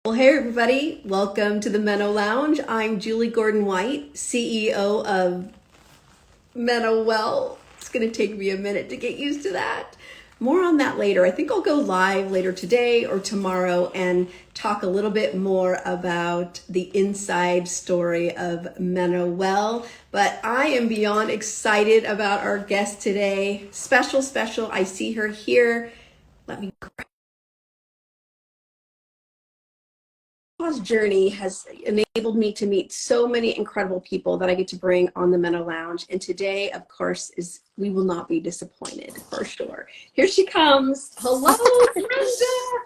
Well, hey everybody, welcome to the MenoLounge. I'm Julie Gordon-White, CEO of MenoWell. It's going to take me a minute to get used to that. More on that later. I think I'll go live later today or tomorrow and talk a little bit more about the inside story of MenoWell. But I am beyond excited about our guest today. Special. I see her here. Let me journey has enabled me to meet so many incredible people that I get to bring on the MenoLounge. And today, of course, we will not be disappointed for sure. Here she comes. Hello, Brenda.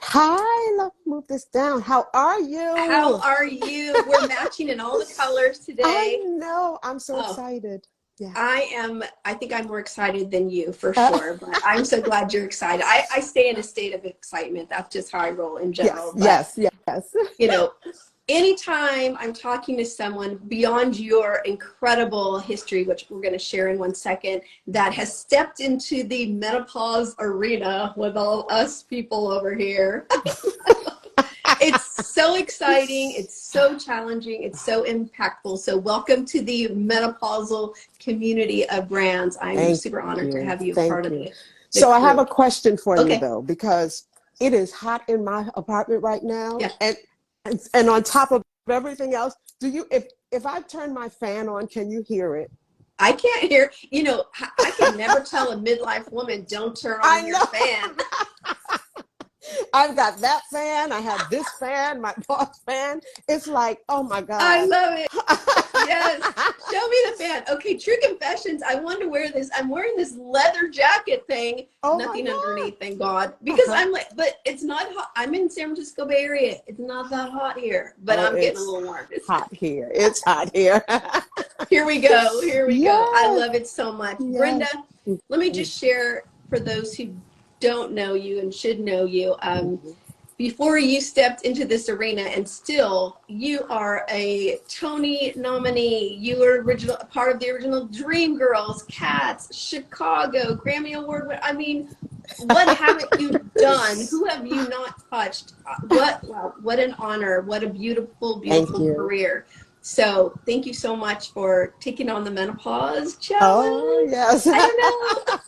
Hi, let's move this down. How are you? How are you? We're matching in all the colors today. I know. I'm so excited. Yeah. I think I'm more excited than you for sure, but I'm so glad you're excited. I stay in a state of excitement. That's just how I roll in general. Yes. You know, anytime I'm talking to someone beyond your incredible history, which we're going to share in one second, that has stepped into the menopause arena with all us people over here. It's so exciting. It's so challenging. It's so impactful. So welcome to the menopausal community of brands. I'm super honored to have you part of it. So I have a question for you though, because it is hot in my apartment right now. Yeah. And on top of everything else, if I turn my fan on, can you hear it? I can't hear, I can never tell a midlife woman, don't turn on your fan. I've got that fan. I have this fan, my boss fan. It's like, oh my God. I love it. Yes. Show me the fan. Okay, true confessions. I want to wear this. I'm wearing this leather jacket thing. Oh Nothing underneath, thank God. Because I'm like, but it's not hot. I'm in San Francisco Bay Area. It's not that hot here, but I'm getting a little warm. It's hot here. It's hot here. Here we go. Here we go. I love it so much. Yes. Brenda, let me just share for those who don't know you and should know you. Before you stepped into this arena, and still you are a Tony nominee. You were part of the original Dreamgirls, Cats, Chicago, Grammy Award. I mean, what haven't you done? Who have you not touched? What an honor. What a beautiful career. So thank you so much for taking on the menopause challenge. Oh, yes. I don't know.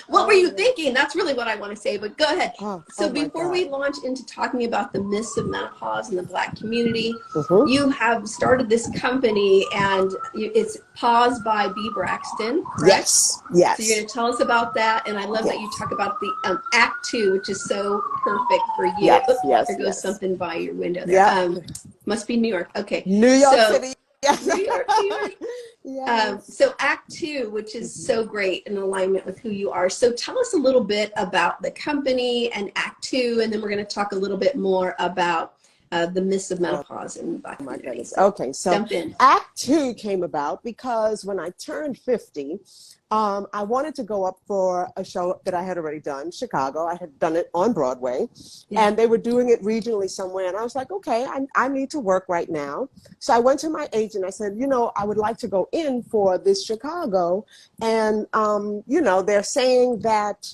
What were you thinking? That's really what I want to say, but go ahead. So before we launch into talking about the myths of menopause in the Black community, you have started this company, and it's Pause by BBRAXTON, correct? Yes. So you're going to tell us about that, and I love that you talk about the Act 2, which is so perfect for you. There goes something by your window there. Must be New York. Okay. New York City. New York. So Act 2, which is so great in alignment with who you are. So tell us a little bit about the company and Act 2, and then we're going to talk a little bit more about the myths of menopause in the Black community. Okay, so Act 2 came about because when I turned 50, I wanted to go up for a show that I had already done, Chicago. I had done it on Broadway, and they were doing it regionally somewhere. And I was like, okay, I need to work right now. So I went to my agent. I said, I would like to go in for this Chicago. And, they're saying that,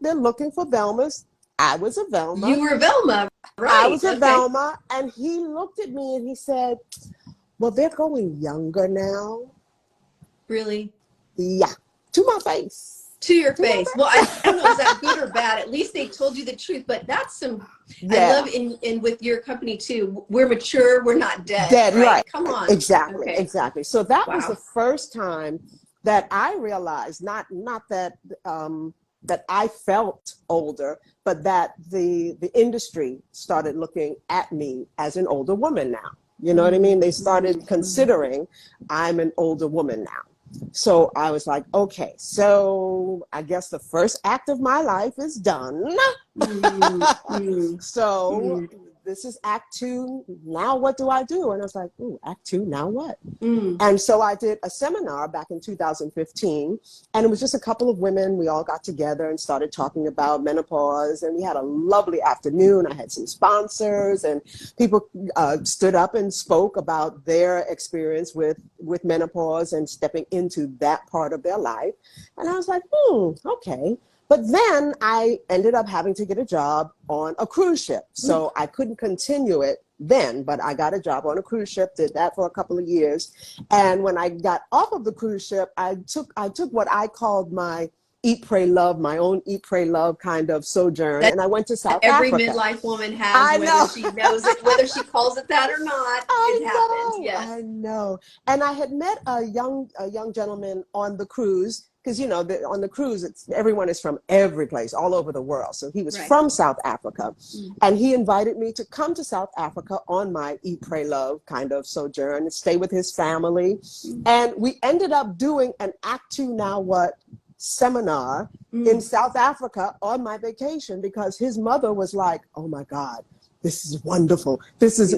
they're looking for Velmas. I was a Velma. You were Velma, right? I was a Velma. And he looked at me and he said, well, they're going younger now. Really? Yeah. To my face. To your face. Well, I don't know, is that good or bad? At least they told you the truth, but that's I love in with your company too. We're mature, we're not dead. Right? Come on. Exactly. So that was the first time that I realized, not that that I felt older, but that the industry started looking at me as an older woman now. You know what I mean? They started considering I'm an older woman now. So I was like, okay, so I guess the first act of my life is done. So this is Act 2. Now what do I do? And I was like, ooh, Act 2, now what? And so I did a seminar back in 2015, and it was just a couple of women. We all got together and started talking about menopause, and we had a lovely afternoon. I had some sponsors, and people stood up and spoke about their experience with menopause and stepping into that part of their life. And I was like, okay. But then I ended up having to get a job on a cruise ship. So I couldn't continue it then, but I got a job on a cruise ship, did that for a couple of years. And when I got off of the cruise ship, I took what I called my eat, pray, love, my own eat, pray, love kind of sojourn. And I went to South Every Africa. midlife woman has, I whether know. she knows it, whether she calls it that or not, it happens. Yes. I know. And I had met a young gentleman on the cruise, because on the cruise, everyone is from every place, all over the world. So he was from South Africa, and he invited me to come to South Africa on my eat, pray, love kind of sojourn and stay with his family. And we ended up doing an Act Two Now What seminar in South Africa on my vacation, because his mother was like, "Oh my God, this is wonderful.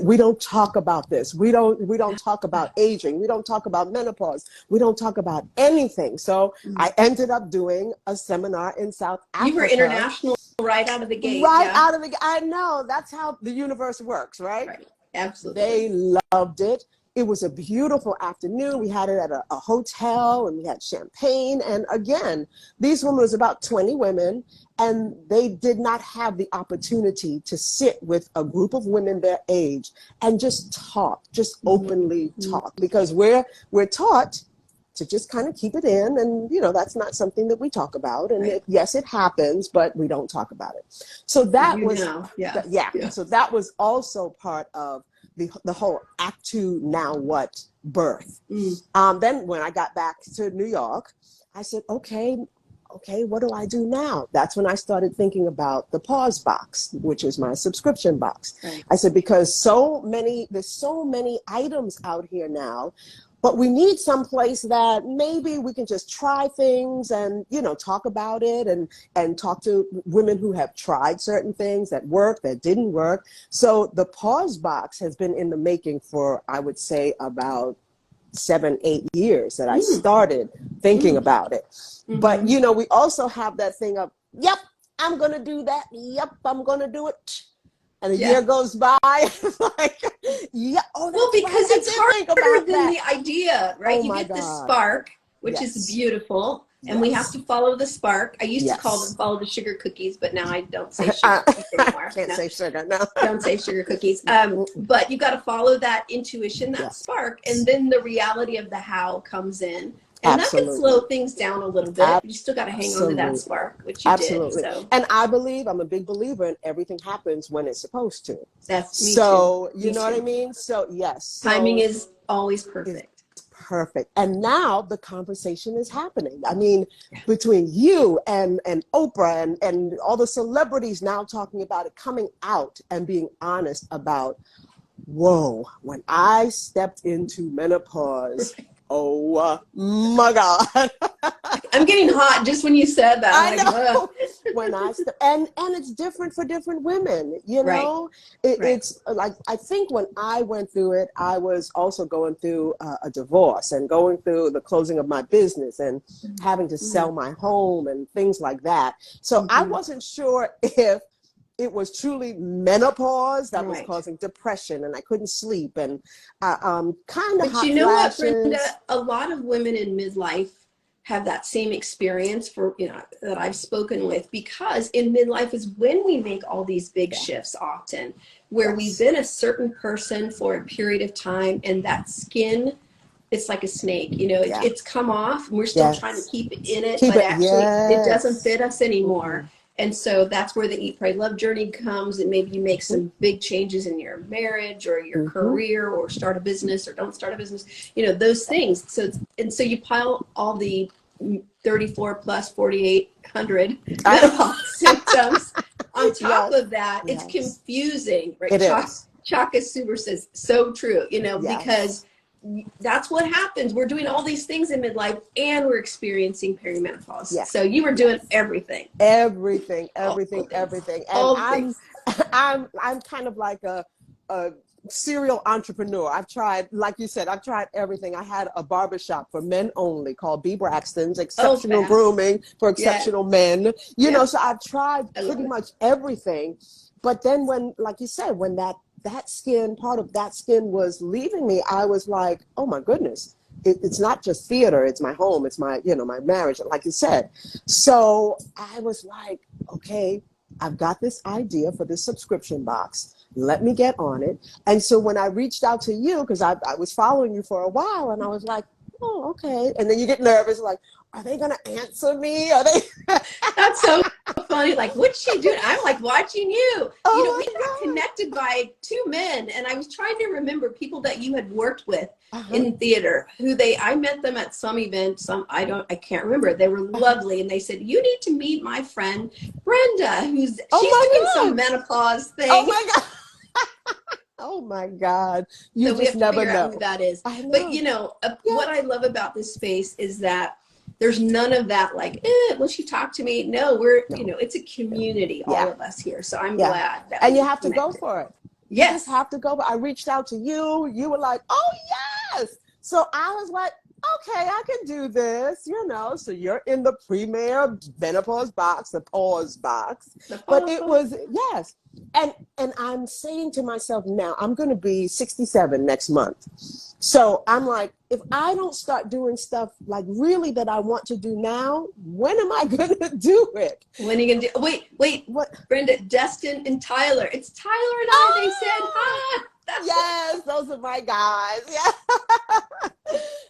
We don't talk about this. We don't talk about aging. We don't talk about menopause. We don't talk about anything." So I ended up doing a seminar in South Africa. You were international right out of the gate. Out of the gate. I know. That's how the universe works, right? Right. Absolutely. They loved it. It was a beautiful afternoon. We had it at a hotel, and we had champagne. And again, these women, was about 20 women, and they did not have the opportunity to sit with a group of women their age and just talk, just openly talk, because we're taught to just kind of keep it in. And, that's not something that we talk about. And yes, it happens, but we don't talk about it. So that was, so that was also part of the whole Act Two Now What birth. Then when I got back to New York, I said, okay, what do I do now? That's when I started thinking about the Pause box, which is my subscription box. I said, because there's so many items out here now, but we need some place that maybe we can just try things and, talk about it and talk to women who have tried certain things that worked, that didn't work. So the Pause box has been in the making for, I would say, about 7-8 years that I started thinking about it. But, we also have that thing of, yep, I'm going to do that. Yep, I'm going to do it. And a year goes by, it's like, well, because it's harder than the idea, right? You get the spark, which is beautiful, and we have to follow the spark. I used to call them follow the sugar cookies, but now I don't say sugar cookies anymore. Can't say sugar, no. Don't say sugar cookies. But you got to follow that intuition, that spark, and then the reality of the how comes in. And that can slow things down a little bit. You still got to hang on to that spark, which you did. So. And I'm a big believer in everything happens when it's supposed to. That's me so, too. You know what I mean? So, yes. Timing is always perfect. Perfect. And now the conversation is happening. I mean, between you and Oprah and all the celebrities now talking about it, coming out and being honest about, whoa, when I stepped into menopause, oh my God. I'm getting hot just when you said that. I know. When and it's different for different women, It's like, I think when I went through it, I was also going through a divorce and going through the closing of my business and having to sell my home and things like that. So I wasn't sure if it was truly menopause that was causing depression, and I couldn't sleep, and kind of. But you know what, Brenda? A lot of women in midlife have that same experience that I've spoken with, because in midlife is when we make all these big shifts often, where we've been a certain person for a period of time, and that skin, it's like a snake, it's come off, and we're still trying to keep it in it, but actually it doesn't fit us anymore. And so that's where the Eat, Pray, Love journey comes, and maybe you make some big changes in your marriage or your career, or start a business or don't start a business, those things. So you pile all the 34 plus 4,800 symptoms on top of that. It's confusing, right? It is. Chaka Suber says, so true, because that's what happens. We're doing all these things in midlife, and we're experiencing perimenopause. So you were doing everything. And I'm kind of like a serial entrepreneur. I've tried, like you said, I've tried everything. I had a barbershop for men only called BBRAXTON's Exceptional Grooming for Exceptional Men. So I've tried pretty much everything. But then when, like you said, when that skin, part of that skin was leaving me, I was like, oh my goodness, it's not just theater, it's my home, it's my, my marriage, like you said. So I was like, okay, I've got this idea for this subscription box. Let me get on it. And so when I reached out to you, because I was following you for a while, and I was like, oh, okay. And then you get nervous, like, are they going to answer me? Are they? That's so funny. Like, what's she doing? I'm like watching you. Oh, We got connected by two men, and I was trying to remember people that you had worked with in theater. I met them at some event. I can't remember. They were lovely, and they said, you need to meet my friend Brenda, she's doing some menopause thing. Oh my God. Oh my God. You so just we have to never figure know out who that is. I know. But what I love about this space is that there's none of that, like, will she talk to me? No, it's a community, all of us here. So I'm glad that and you have to go for it. Yes. You just have to go. I reached out to you. You were like, oh yes. So I was like, okay, I can do this, So you're in the premier menopause box, the pause box. But it was, yes. And I'm saying to myself now, I'm going to be 67 next month. So I'm like, if I don't start doing stuff like really that I want to do now, when am I going to do it? When are you going to do? Wait, what? Brenda, Destin and Tyler. It's Tyler and I. They said hi. Yes, those are my guys. Yeah.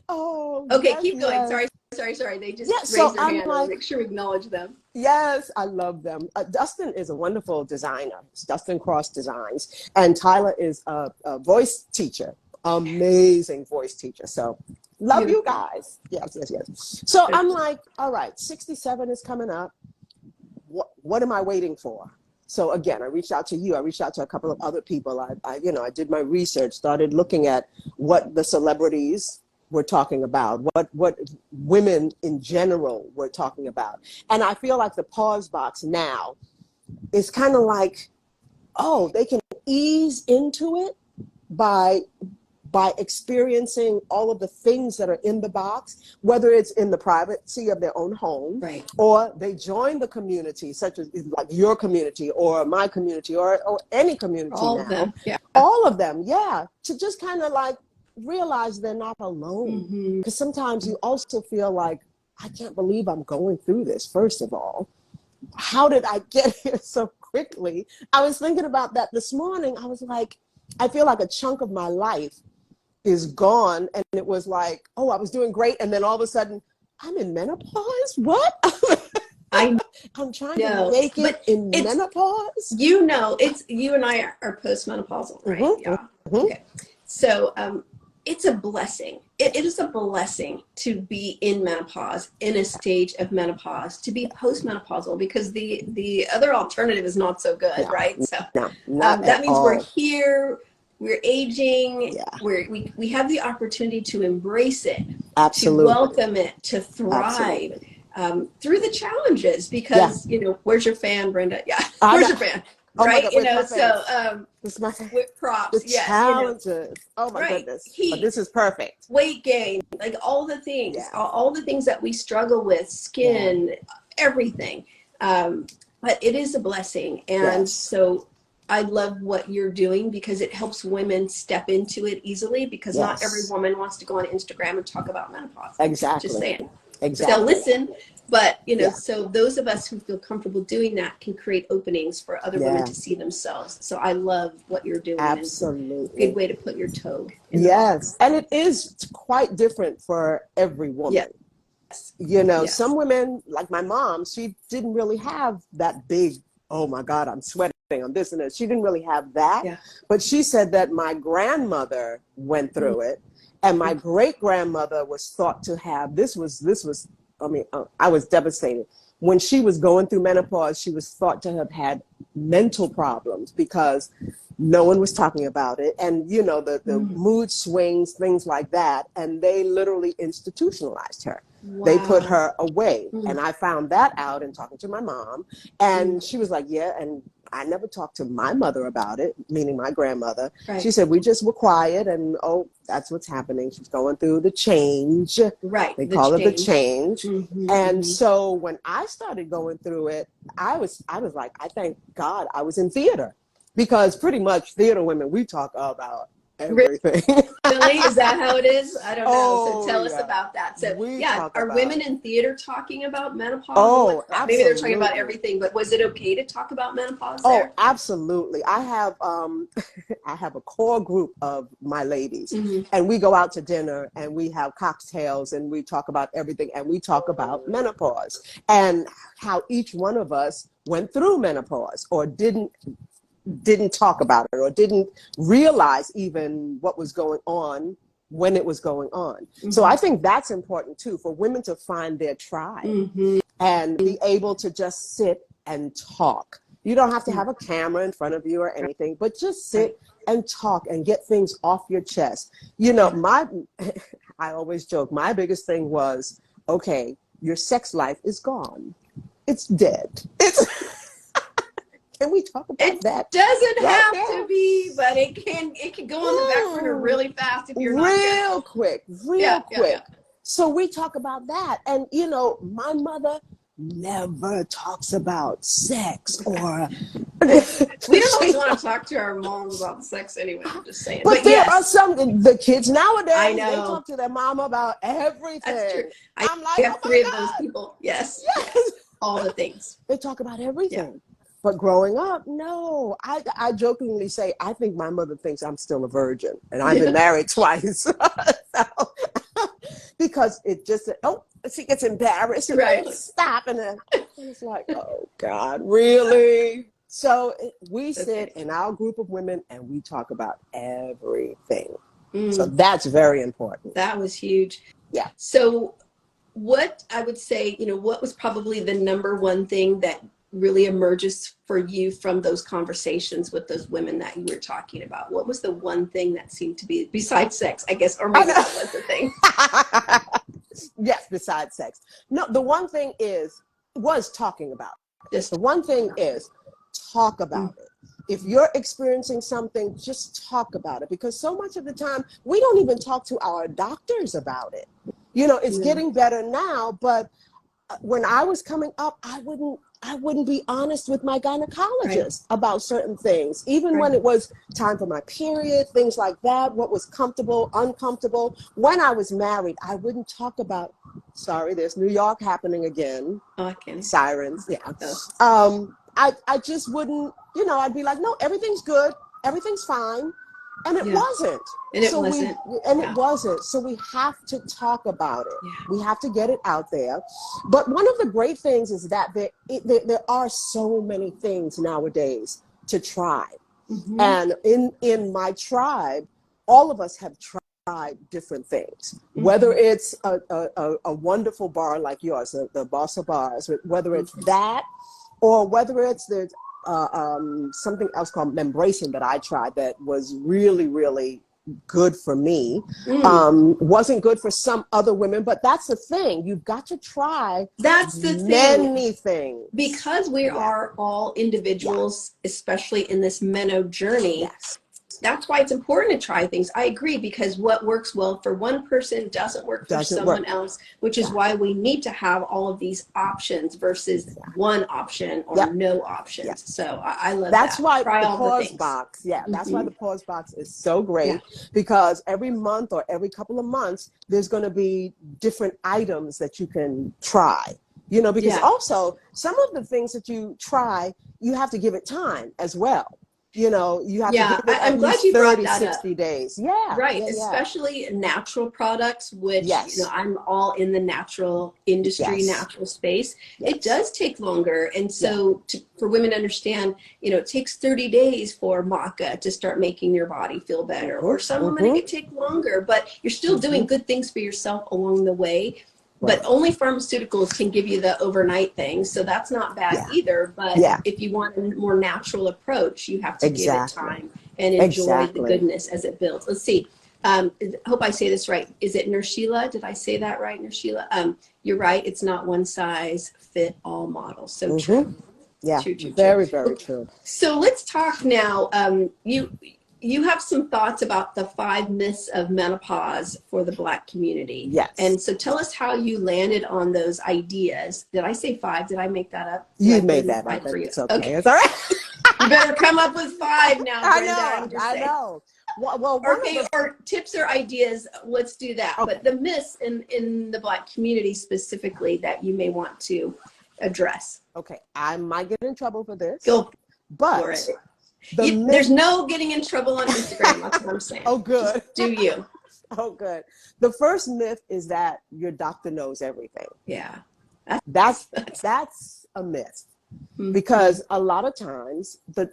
Oh. Okay, yes, keep going. yes. Sorry. They just raised their hand. Like, make sure we acknowledge them. Yes, I love them. Dustin is a wonderful designer. Dustin Cross Designs. And Tyler is a voice teacher. Amazing voice teacher. So love you guys. Yes. So I'm like, all right, 67 is coming up. What am I waiting for? So again, I reached out to you. I reached out to a couple of other people. I did my research, started looking at what the celebrities were talking about, what women in general were talking about. And I feel like the pause box now is kind of like, oh, they can ease into it by experiencing all of the things that are in the box, whether it's in the privacy of their own home, or they join the community, such as like your community or my community or any community all of them, all of them, to just kind of like realize they're not alone. Because sometimes you also feel like, I can't believe I'm going through this. First of all, how did I get here so quickly? I was thinking about that this morning. I was like, I feel like a chunk of my life is gone, and it was like, oh, I was doing great, and then all of a sudden I'm in menopause. What? I'm trying to make it in menopause. It's you and I are postmenopausal, right? Okay. So it's a blessing. It is a blessing to be in menopause, in a stage of menopause, to be postmenopausal, because the other alternative is not so good, right? So that means we're here. We're aging. We have the opportunity to embrace it, to welcome it, to thrive through the challenges. Because where's your fan, Brenda? Yeah, where's your fan? Right? With props. The challenges. Oh my goodness. Heat, but this is perfect. Weight gain, like all the things, all the things that we struggle with, skin, everything. But it is a blessing, and so I love what you're doing, because it helps women step into it easily, because not every woman wants to go on Instagram and talk about menopause. Exactly. Just saying. Exactly. They'll listen, but so those of us who feel comfortable doing that can create openings for other women to see themselves. So I love what you're doing. Absolutely. It's a good way to put your toe in and it is quite different for every woman. Some women, like my mom, she didn't really have that big, oh my God, I'm sweating on this and that. She didn't really have that. But she said that my grandmother went through it, and my great grandmother was thought to have, this was, I mean, I was devastated. When she was going through menopause, she was thought to have had mental problems, because no one was talking about it. And, the mood swings, things like that. And they literally institutionalized her. They put her away. And I found that out in talking to my mom. And she was like, and I never talked to my mother about it, meaning my grandmother. She said, we just were quiet, and that's what's happening. She's going through the change. They call it the change. And so when I started going through it, I was like, I thank God I was in theater, because pretty much theater women, we talk about everything. Really? Is that how it is? I don't know. Oh, So tell us yeah. about that. So We yeah, talk are about women in theater talking about menopause? Oh, Maybe they're talking about absolutely. everything, but was it okay to talk about menopause Oh, there? absolutely. I have I have a core group of my ladies, Mm-hmm. and we go out to dinner and we have cocktails and we talk about everything, and we talk about menopause and how each one of us went through menopause or didn't talk about it or didn't realize even what was going on when it was going on. Mm-hmm. So I think that's important too, for women to find their tribe Mm-hmm. and be able to just sit and talk. You don't have to have a camera in front of you or anything, but just sit and talk and get things off your chest. You know, I always joke, my biggest thing was, okay, your sex life is gone. It's dead. Can we talk about that? It doesn't right have now? to be, but it can go on the back burner really fast if you're not careful. Real quick. Yeah. So we talk about that. And, you know, my mother never talks about sex or... We don't always want to talk to our moms about sex anyway, I'm just saying. But there yes. are some, the kids nowadays, I know. they talk to their mom about everything. That's true. I'm like, we have oh three my of those God. people. Yes. Yes. All the things. They talk about everything. Yeah. But growing up, no. I jokingly say, I think my mother thinks I'm still a virgin. And I've been married twice. So, because it just, she gets embarrassed. Right. Stop. And it's like, oh, God, really? So we sit in our group of women and we talk about everything. So that's very important. That was huge. Yeah. So what I would say, you know, what was probably the number one thing that really emerges for you from those conversations with those women that you were talking about? What was the one thing that seemed to be, besides sex, I guess, or maybe that was the thing? Yes, besides sex. No, the one thing was talking about it. The one thing is talk about it. If you're experiencing something, just talk about it, because so much of the time we don't even talk to our doctors about it. You know, it's getting better now, but when I was coming up, I wouldn't be honest with my gynecologist about certain things, even when it was time for my period, things like that, what was comfortable, uncomfortable. When I was married, I wouldn't talk about, sorry, there's New York happening again. Sirens, yeah. I just wouldn't, you know, I'd be like, no, everything's good, everything's fine. And it wasn't. And it wasn't. It wasn't. So we have to talk about it. Yeah. We have to get it out there. But one of the great things is that there are so many things nowadays to try. Mm-hmm. And in my tribe, all of us have tried different things. Mm-hmm. Whether it's a wonderful bar like yours, the Bossa Bars, whether it's that, or whether it's something else called Membracing that I tried that was really, really good for me. Wasn't good for some other women, but that's the thing. You've got to try many things. Because we are all individuals, especially in this Meno journey. Yes. That's why it's important to try things. I agree, because what works well for one person doesn't work for someone else, which is why we need to have all of these options versus one option or no options. Yep. So I love that. That's why the pause box, that's why the pause box is so great, because every month or every couple of months, there's going to be different items that you can try. You know, because also some of the things that you try, you have to give it time as well. You know, you have to give it I'm glad you 30, brought that 60 up. days. Yeah. Right. Especially natural products, which, you know, I'm all in the natural industry, natural space. It does take longer. And so for women to understand, you know, it takes 30 days for maca to start making your body feel better. Or some women, it could take longer, but you're still doing good things for yourself along the way. But only pharmaceuticals can give you the overnight thing. So that's not bad either. But if you want a more natural approach, you have to give it time and enjoy the goodness as it builds. Let's see. Hope I say this right. Is it Nershila? Did I say that right, Nershila? You're right. It's not one size fit all model. So true. Yeah, true. Very true. So let's talk now. You have some thoughts about the 5 myths of menopause for the Black community. Yes. And so tell us how you landed on those ideas. Did I say 5? Did I make that up? You made that up. For you. It's okay. It's all right. You better come up with 5 now, Brenda. I know. Well, Okay, or tips or ideas, let's do that. Okay. But the myths in the Black community specifically that you may want to address. Okay, I might get in trouble for this. Go but for it. The There's no getting in trouble on Instagram, that's what I'm saying. Oh, good. Just do you. Oh, good. The first myth is that your doctor knows everything. Yeah. That's a myth. Mm-hmm. Because a lot of times the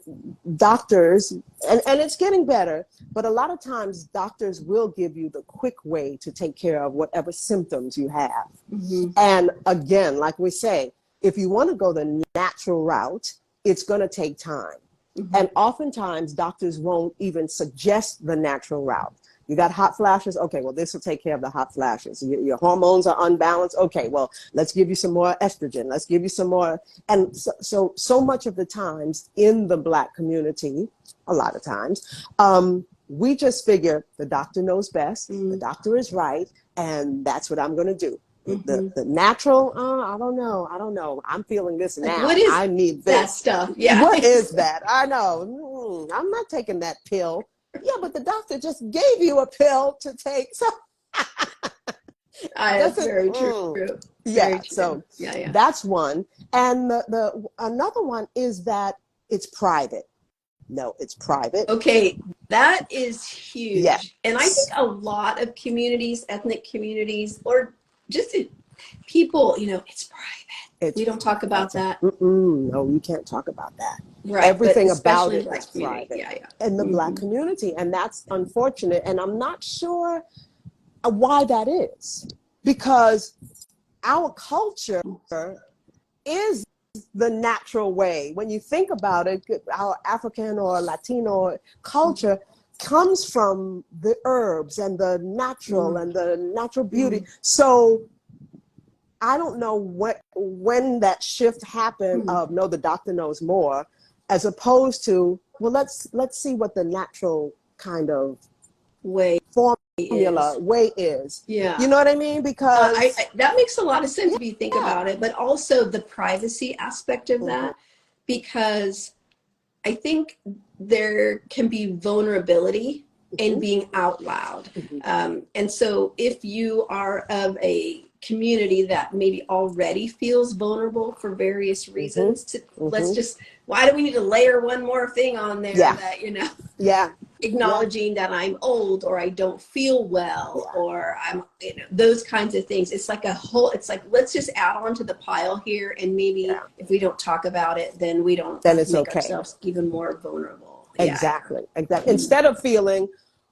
doctors, and it's getting better, but a lot of times doctors will give you the quick way to take care of whatever symptoms you have. Mm-hmm. And again, like we say, if you want to go the natural route, it's going to take time. Mm-hmm. And oftentimes doctors won't even suggest the natural route. You got hot flashes? Okay, well, this will take care of the hot flashes. Your hormones are unbalanced? Okay, well, let's give you some more estrogen. Let's give you some more. And so much of the times in the Black community, a lot of times, we just figure the doctor knows best, the doctor is right, and that's what I'm going to do. The natural, I don't know. I'm feeling this now. What is I need this. That stuff? Yeah. What is that? I know. I'm not taking that pill. Yeah, but the doctor just gave you a pill to take. So that's very true. Yeah, very true. So yeah. That's one. And the another one is that it's private. No, it's private. Okay, that is huge. Yeah. And I think a lot of communities, ethnic communities, or just people, it's private. We don't talk about that. No, you can't talk about that. Right. Everything about it is private. Yeah. In the Black community. And that's unfortunate. And I'm not sure why that is. Because our culture is the natural way. When you think about it, our African or Latino culture comes from the herbs and the natural and the natural beauty. So I don't know when that shift happened of no, the doctor knows more, as opposed to, well, let's see what the natural kind of formula way is. Yeah. You know what I mean? Because that makes a lot of sense if you think about it, but also the privacy aspect of that, because I think there can be vulnerability in being out loud. And so if you are of a community that maybe already feels vulnerable for various reasons, why do we need to layer one more thing on there that, acknowledging that I'm old or I don't feel well or I'm, those kinds of things. It's like let's just add on to the pile here. And maybe if we don't talk about it, then we don't make ourselves even more vulnerable. Exactly. Instead of feeling,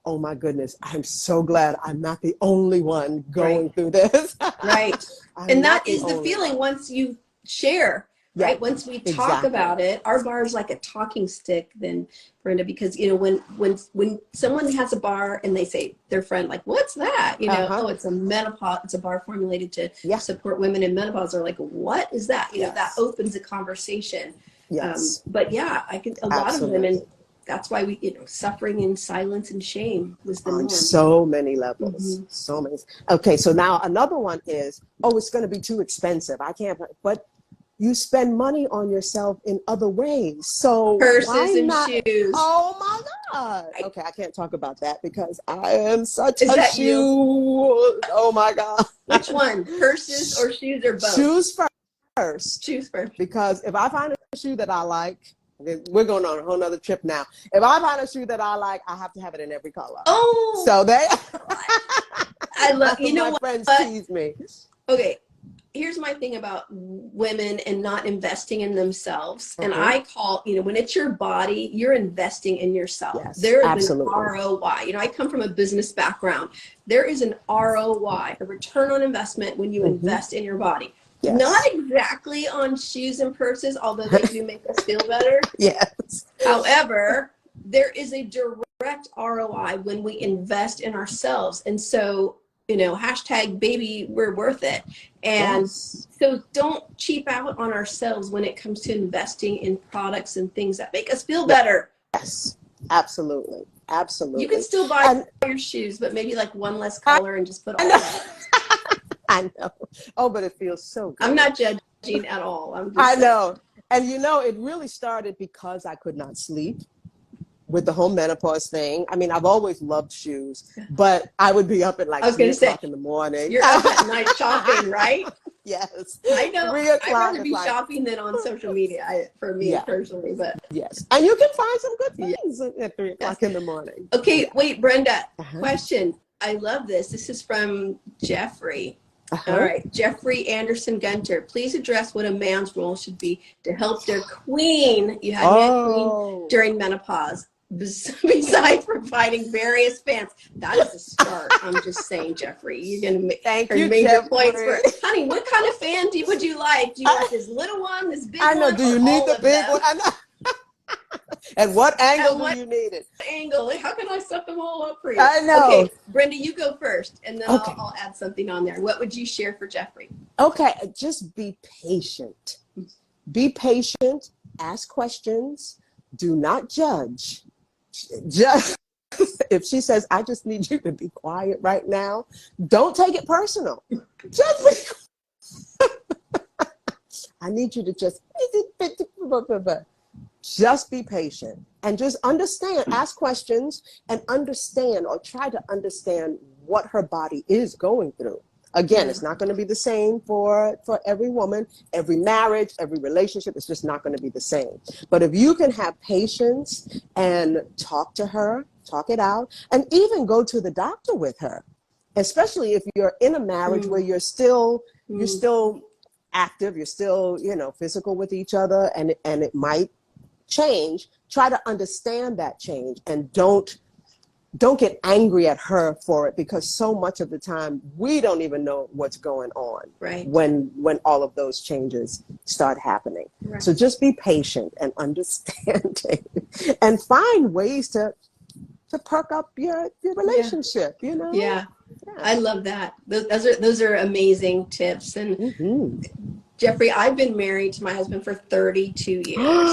oh my goodness, I'm so glad I'm not the only one going through this. Right. And that is the feeling once you share, right? Once we talk about it, our bar is like a talking stick then, Brenda, because, when someone has a bar and they say their friend, like, what's that? Oh, it's a menopause, it's a bar formulated to support women in menopause. They're like, what is that? That opens a conversation. Yes. But I can, a lot of women, that's why we, suffering in silence and shame was the norm. On so many levels, so many. Okay, so now another one is, it's going to be too expensive. I can't, but you spend money on yourself in other ways. So purses and shoes. Oh my God. Okay, I can't talk about that because I am such a shoe. Oh my God. Which one? Purses or shoes or both? Shoes first. Shoes first. Because if I find a shoe that I like, we're going on a whole nother trip now. If I find a shoe that I like, I have to have it in every color. Oh, so I love. My friends tease me. Okay, here's my thing about women and not investing in themselves. And I call, when it's your body, you're investing in yourself. Yes, there is an ROI. I come from a business background. There is an ROI, a return on investment, when you invest in your body. Yes. Not exactly on shoes and purses, although they do make us feel better. Yes. However, there is a direct ROI when we invest in ourselves. And so, hashtag baby, we're worth it. And so don't cheap out on ourselves when it comes to investing in products and things that make us feel better. Yes, absolutely. Absolutely. You can still buy your shoes, but maybe like one less color and just put all that. I know. Oh, but it feels so good. I'm not judging at all. I know. And it really started because I could not sleep. with the whole menopause thing. I mean, I've always loved shoes, but I would be up at like 3 o'clock in the morning. You're up at night shopping, right? Yes. I know. 3 o'clock. I'd rather be shopping than on social media, for me personally. But yes, and you can find some good things at 3 o'clock in the morning. Okay, wait, Brenda. Question. I love this. This is from Jeffrey. All right, Jeffrey Anderson Gunter. Please address what a man's role should be to help their queen. You had your queen during menopause. Besides providing various fans, that is a start. I'm just saying, Jeffrey, you're gonna make major points for. Honey, what kind of fan would you like? Do you like this little one, this big one? I know. Do you need the big one? I know. And what angle do you need it? Angle? How can I set them all up for you? I know. Okay, Brenda, you go first, and then I'll add something on there. What would you share for Jeffrey? Okay, just be patient. Be patient. Ask questions. Do not judge. Just if she says, I just need you to be quiet right now, don't take it personal. I need you to just be patient and just understand, ask questions and understand, or try to understand what her body is going through. Again, it's not going to be the same for every woman, every marriage, every relationship. It's just not going to be the same. But if you can have patience and talk to her, talk it out, and even go to the doctor with her, especially if you're in a marriage where you're still active, you're still, physical with each other, and it might change. Try to understand that change, and don't get angry at her for it, because so much of the time we don't even know what's going on when all of those changes start happening. So just be patient and understanding and find ways to perk up your relationship, Yeah. I love that. Those are amazing tips. And Jeffrey, I've been married to my husband for 32 years.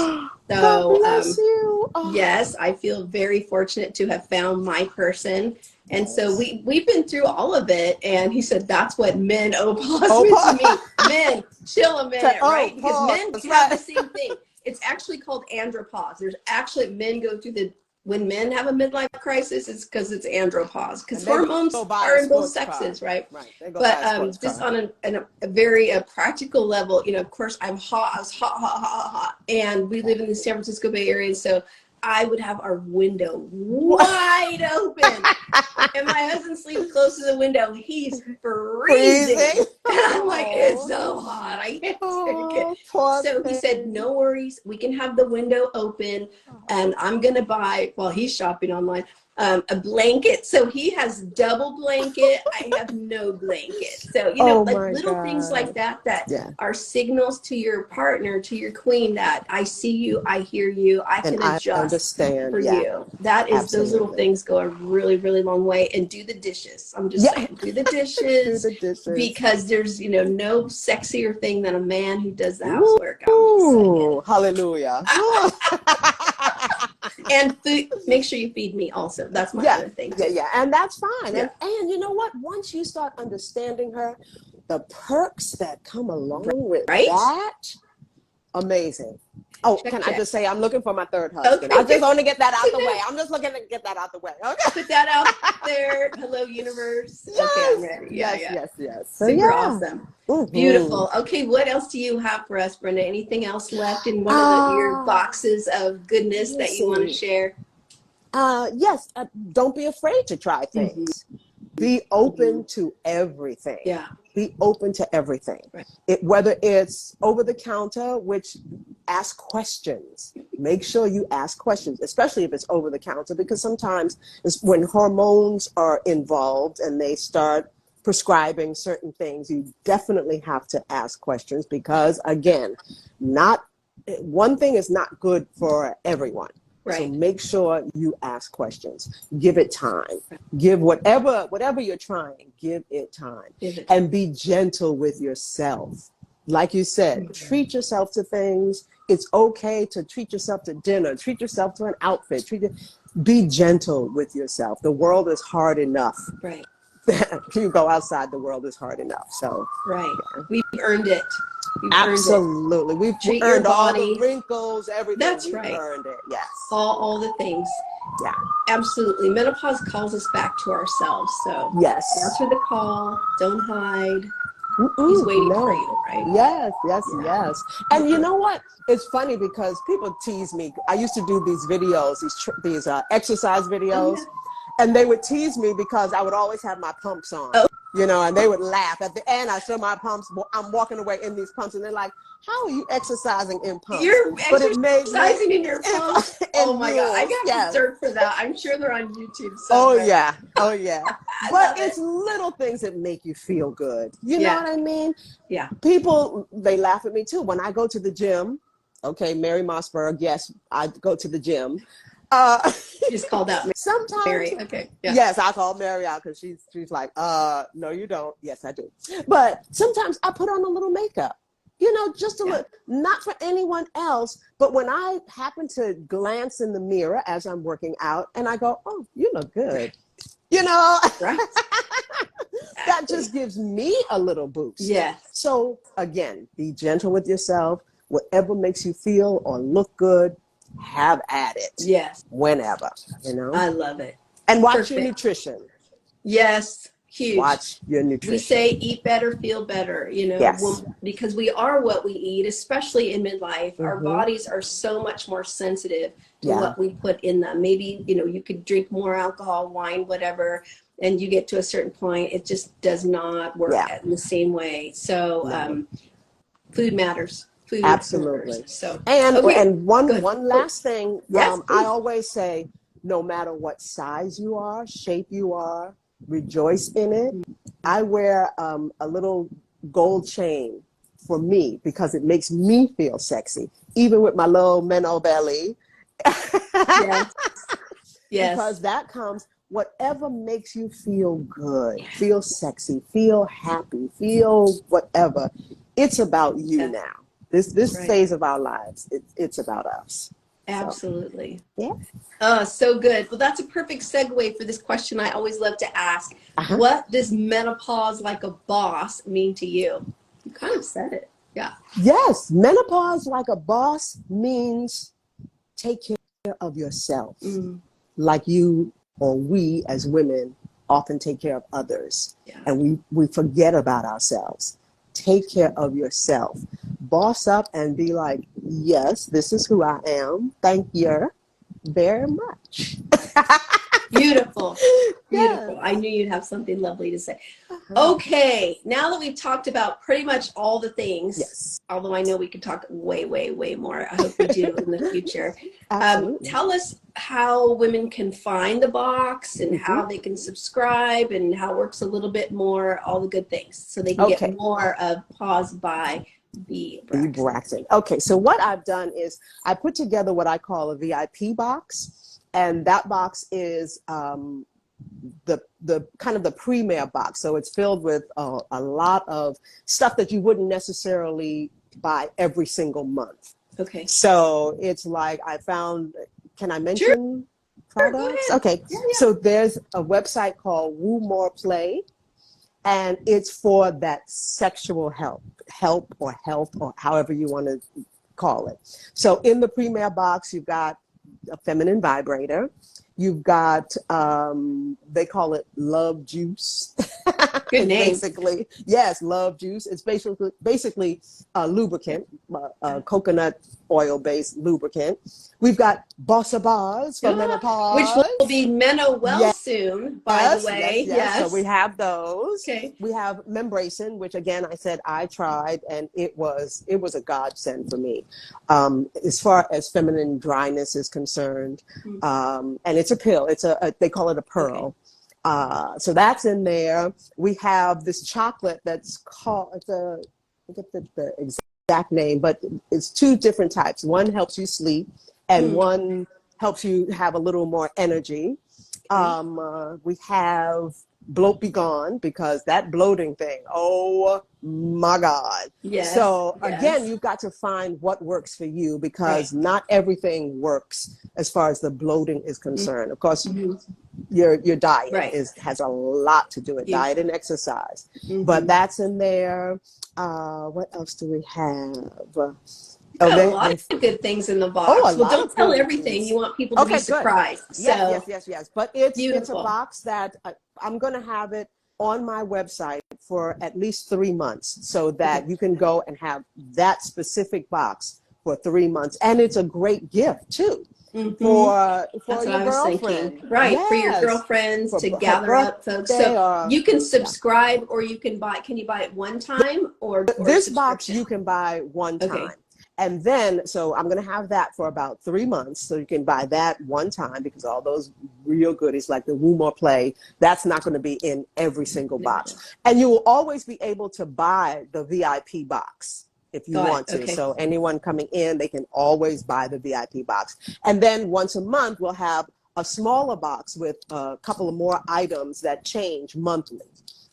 So, God bless you. Yes, I feel very fortunate to have found my person. And so we've been through all of it. And he said, that's what menopause means to me. Men, chill a minute, right? Because men have the same thing. It's actually called andropause. There's actually, men go through when men have a midlife crisis, it's because it's andropause, because hormones are in both sexes, right? But just on a very practical level, of course, I was hot, and we live in the San Francisco Bay Area, so I would have our window wide open, and my husband sleeps close to the window. He's freezing. And I'm like, it's so hot. I can't take it. So he said, no worries. We can have the window open, and I'm going to buy, while he's shopping online, a blanket. So he has double blanket. I have no blanket. So, little things like that are signals to your partner, to your queen, that I see you, I hear you, I can adjust for you. That is, those little things go a really, really long way. And do the dishes. I'm just saying, do the dishes. Because there's, no sexier thing than a man who does the housework. Ooh, hallelujah. And food, make sure you feed me also. That's my other thing. Yeah, and that's fine. And you know what? Once you start understanding her, the perks that come along with that, amazing. Oh, can I just say, I'm looking for my third husband. I just want to get that out the way. I'm just looking to get that out the way. Okay. Put that out there. Hello, universe. Yes. Okay, I'm ready. Yes. Super awesome. Beautiful. Okay, what else do you have for us, Brenda? Anything else left in one of your boxes of goodness that you want to share? Yes. Don't be afraid to try things. Be open to everything. Yeah. Be open to everything. Whether it's over the counter, which ask questions. Make sure you ask questions, especially if it's over the counter, because sometimes it's when hormones are involved and they start prescribing certain things, you definitely have to ask questions, because again, one thing is not good for everyone. So make sure you ask questions. Give it time. Give whatever you're trying, give it time. And be gentle with yourself. Like you said, treat yourself to things. It's okay to treat yourself to dinner, treat yourself to an outfit. Be gentle with yourself. The world is hard enough. you go outside, the world is hard enough. So right, we've earned it. Absolutely. We've Treat earned your all body. the wrinkles, everything. That's We've right. earned it. Yes. All the things. Yeah. Absolutely. Menopause calls us back to ourselves. So Yes. answer the call. Don't hide. He's waiting for you, right? Yes, yes, Yeah. yes. And you know what? It's funny because people tease me. I used to do these videos, these exercise videos, and they would tease me because I would always have my pumps on. Oh. You know, and they would laugh. At the end, I show my pumps. I'm walking away in these pumps, and they're like, "How are you exercising in pumps?" You're exercising in your pumps? Oh my God. I got to search for that. I'm sure they're on YouTube somewhere. Oh yeah. Oh yeah. But it's little things that make you feel good. You know what I mean? Yeah. People, they laugh at me too. When I go to the gym, okay, Mary Mossberg, yes, I go to the gym. You just called out sometimes, Mary. Okay. Yeah. Yes, I call Mary out because she's like, no, you don't. Yes, I do. But sometimes I put on a little makeup. You know, just a little, not for anyone else, but when I happen to glance in the mirror as I'm working out and I go, oh, you look good. You know, right. That just gives me a little boost. Yes. So again, be gentle with yourself. Whatever makes you feel or look good, have at it. Yes. Whenever, you know. I love it. And watch your nutrition. Yes. Huge. Watch your nutrition. We say eat better, feel better, you know, because we are what we eat, especially in midlife. Our bodies are so much more sensitive to what we put in them. Maybe, you know, you could drink more alcohol, wine, whatever, and you get to a certain point, it just does not work in the same way. So food matters. Food absolutely matters. So and one last thing, yes, I always say, no matter what size you are, shape you are, rejoice in it. I wear a little gold chain for me because it makes me feel sexy, even with my little Meno belly. Yes. Because that comes, whatever makes you feel good, feel sexy, feel happy, feel whatever. It's about you now. This phase of our lives, it's about us. Absolutely. So, yeah. So good. Well, that's a perfect segue for this question I always love to ask. What does menopause like a boss mean to you? You kind of said it. Yeah. Yes. Menopause like a boss means take care of yourself. Like you or we as women often take care of others. And we forget about ourselves. Take care of yourself. Boss up and be like, yes, this is who I am. Thank you very much. Beautiful. Beautiful. I knew you'd have something lovely to say. Okay. Now that we've talked about pretty much all the things, although I know we could talk way, way, way more. I hope we do in the future. Tell us how women can find the box and how they can subscribe and how it works a little bit more, all the good things, so they can get more of Pause by BBRAXTON. Okay, so what I've done is I put together what I call a VIP box, and that box is the kind of the premier box. So it's filled with a lot of stuff that you wouldn't necessarily buy every single month. Okay. So it's like I found, can I mention products? Okay. So there's a website called Woo More Play, and it's for that sexual help or health or however you want to call it. So in the premier box, you've got a feminine vibrator. You've got, they call it Love Juice. Good name. Basically, yes, Love Juice. It's basically a lubricant, coconut oil-based lubricant. We've got Bossa Bars for menopause. Which will be MenoWell soon, by the way. Yes. So we have those. Okay. We have Membracin, which again, I said I tried, and it was a godsend for me. As far as feminine dryness is concerned, and it's a pill. It's they call it a pearl. Okay. So that's in there. We have this chocolate that's called, I get the exact name, but it's two different types. One helps you sleep, and one helps you have a little more energy. We have bloat be gone, because that bloating thing, oh my God. Yes. So yes. again, you've got to find what works for you, because Right. not everything works as far as the bloating is concerned. Of course, Mm-hmm. your diet Right. has a lot to do with Huge. diet and exercise. Mm-hmm. But that's in there. What else do we have? A lot of good things in the box. Oh, well, don't tell everything. Things. You want people to be surprised. Good. Yes. But it's a box that I'm going to have it on my website for at least 3 months, so that you can go and have that specific box for 3 months. And it's a great gift too. Mm-hmm. For That's your girlfriend. Right. Yes. For your girlfriends to gather up folks. So you can subscribe, or you can buy. Can you buy it one time or this box you can buy one time. And then, so I'm going to have that for about 3 months. So you can buy that one time, because all those real goodies like the Woo More Play, that's not going to be in every single box. And you will always be able to buy the VIP box if you want to. So anyone coming in, they can always buy the VIP box. And then once a month, we'll have a smaller box with a couple of more items that change monthly.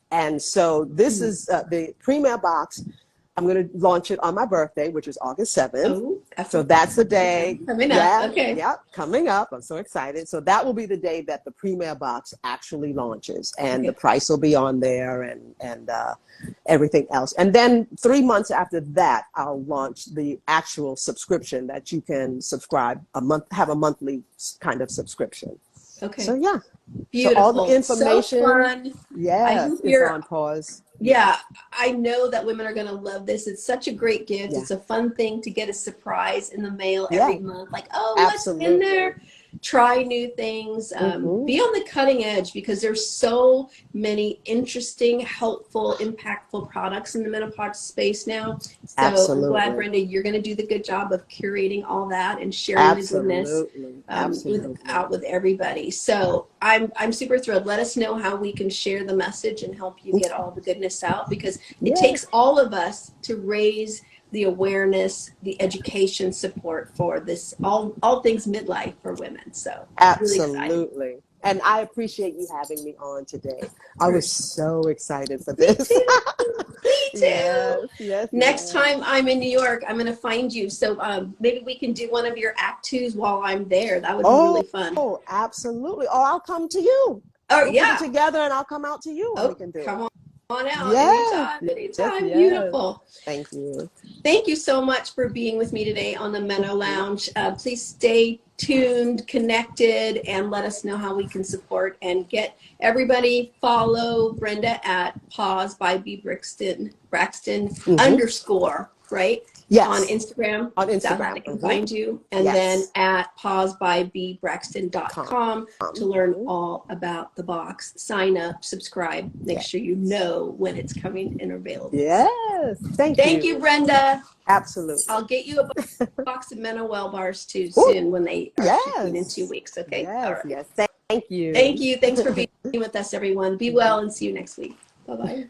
And so this is the Premier box. I'm going to launch it on my birthday, which is August 7th. Oh, so that's the day. Coming up. Coming up. I'm so excited. So that will be the day that the Premier box actually launches, and the price will be on there, and everything else. And then 3 months after that, I'll launch the actual subscription that you can subscribe have a monthly kind of subscription. Okay. So yeah. Beautiful. So all the information. So fun. Is on pause. Yeah, I know that women are going to love this. It's such a great gift. It's a fun thing to get a surprise in the mail every month. Like, oh, what's in there? Try new things. Be on the cutting edge, because there's so many interesting, helpful, impactful products in the menopause space now. So I'm glad, Brenda, you're going to do the good job of curating all that and sharing the goodness out with everybody. So I'm super thrilled. Let us know how we can share the message and help you get all the goodness out, because it takes all of us to raise the awareness, the education support for this, all things midlife for women. So absolutely. Really, and I appreciate you having me on today. I was so excited for this. Me too. Yes, Next time I'm in New York, I'm going to find you. So maybe we can do one of your Act 2s while I'm there. That would be really fun. Oh, absolutely. Or I'll come to you. We'll put it together, and I'll come out to you. We can do come on out anytime. Beautiful. Thank you. Thank you so much for being with me today on the MenoLounge. Please stay tuned, connected, and let us know how we can support and get everybody. Follow Brenda at Pause by BBRAXTON _ right? Yes. On Instagram. On Instagram. That's how they can find you. And then at pausebyBBRAXTON.com to learn all about the box. Sign up, subscribe, make sure you know when it's coming and available. Yes. Thank you, Brenda. Absolutely. I'll get you a box of MenoWell bars too soon when they are shipping in 2 weeks. Okay. Yes. All right. Yes. Thank you. Thank you. Thanks for being with us, everyone. Be well and see you next week. Bye-bye.